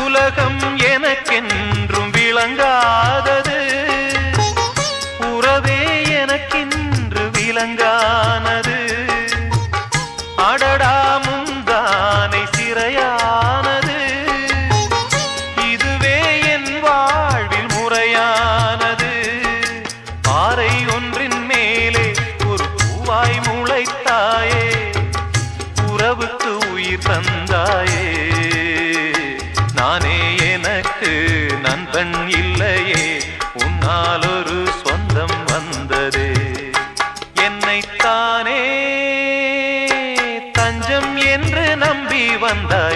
உலகம் எனக்கென்றும் விளங்காதது, உறவே எனக்கென்று விளங்கானது. அடடா முந்தானை சிறையானது, இதுவே என் வாழ்வில் முறையானது. பாறை ஒன்றின் மேலே ஒரு பூவாய் முளைத்தாயே, உறவுக்கு உயிர் தந்தாயே. நானே எனக்கு நண்பன் இல்லையே, உன்னால் ஒரு சொந்தம் வந்ததே. என்னைத்தானே தஞ்சம் என்று நம்பி வந்தாய்.